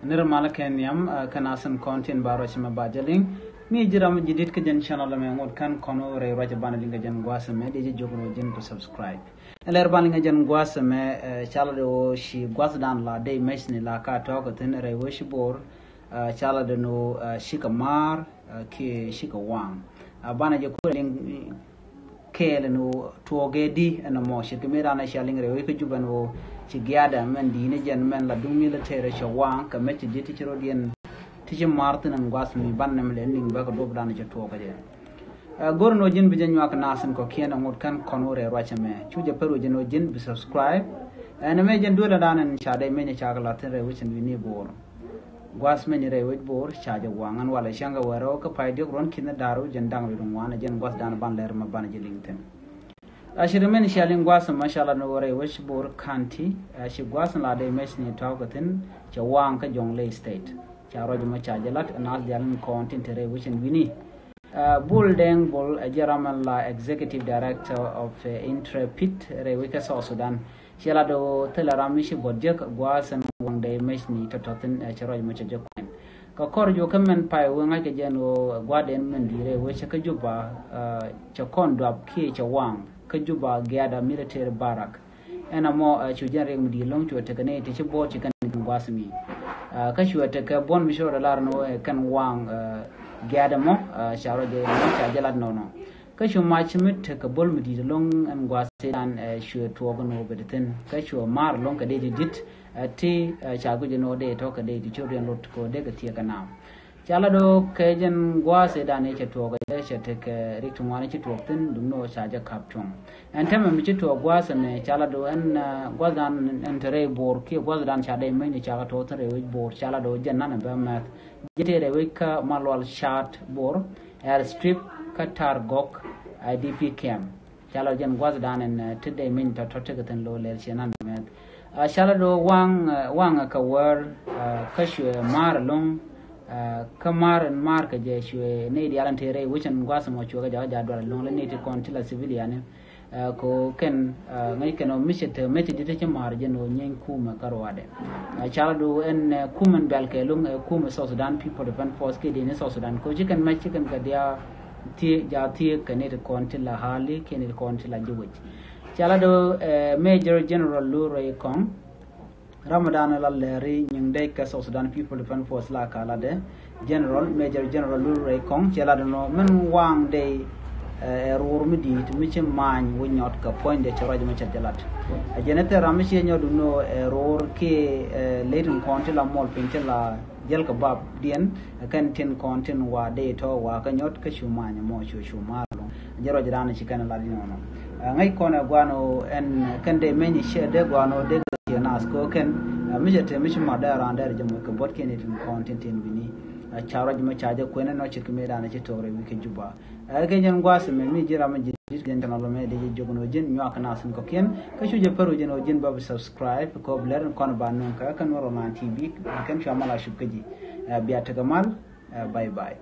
nirmala ken yam kanasan content baro chima bajaling mi jiram jidit ke jan channel me ngot kan kono re raja banalinga jan gwasa me de jogno jin to subscribe ler balinga jan gwasa me chala do shi gwasa dan la de mesni la ka to ko ten re wo shi bor chala de no shi kamar ke shi ka wang bana je ko ling kele no toge di ana mo shi ke mera na shaling re ko juban wo ci giada men di ne jan men la du militaire ci wang ka metti di ci rodien ti martin an gwas mi bannam le ning ba ko do dana ci toge de gorno jin bi janyu ak nasen ko kena ngot kan konore rocha me chuje peru jino jin bi subscribe ana me jan dole danan cha dai men cha kala tin re wucin wi ni bor gwas men re wit bor cha je wangan wala shanga waro ka payde ron kinna daru jan dang wi dum wana jan gwas dan ban ler ma ban je lingten ashir men shalin gwas mashallah no re wish bor kanti shi gwas la dai mes ni tawgatin cha wang ka jongle state cha rojo ma cha jalat anal dialin content re wucin wi ni Bull Deng Bull, Jaramal Executive Director of Intrepid Rewika South Sudan. Sheila do telaramishi bodjek gwas and one day meshni to totten Cheroy Muchajokan. Kakor you come and pie when I can guardian mendire, which a kajuba chakon drop key chawang, kajuba gada military barrack. And a more chujaring the long to a tekane teacher board chicken guasmi. Kashu take a bon bishore alarno can wang. Gadamo sharo de cha jalad no kashu machmit ka bol midi long and gwase dan shu to gono bedeten kashu mar long ka de dit ti cha go no de to ka de chorian lot ko de ka tie kana chala do kejen gwase dan e to ga de che te ka ritu ngani chi to tin dum no cha ja kaptong en tema mi chi to gwase me chala do en gwadan entere bor ki gwadan cha de me ni cha to tare bor chala do janna ba ma Jetere wika malwal shot bor air strip katar gok IDP camp chala jen gwas dan en today min to tegatan lo lel chenan met chala do wang ka war kashu mar long kamar mar ka je shwe ne di alantere wichan gwas mo chuga ja do long le ne ti kontila civilian ko ken ngai ken mission meti dite mar jeno nyen kuma karwade chala do en kuman balke lung kuma South Sudan People Defense Force ke dine South Sudan ko jikan ma chicken ka dia ti ja ti kenet kontila hali kenet kontila jiwit chala do Major General Luray Kong Ramadan lalleri nyingde ka South Sudan People Defense Force la kala de Major General Luray Kong chala do no men wang de rur midi to miche man wonyot ka point de charaje ma chajalat ajenete ramishi nyodu no rur ke leading content la mol pinchela jel ka bab dien kan tin content wa de to wa ka nyot ka shumanya mo shumalo jero jidana chikana la dino no ngai kona gwano en kan de meni shede gwano de na sko ken miche te miche madara andar jamo ka bot ken tin content in bini charaj ma chaja kwena no chikme dana chitore wike juba ke jan gwas me mi jira ma jidit gen tan lo me de jogono jin nyo akana sun ko ken ka shuje paru jeno jin babu subscribe ko bler kon ba non ka kan woro man tv kan shamala shubkaji biya tagamal bye bye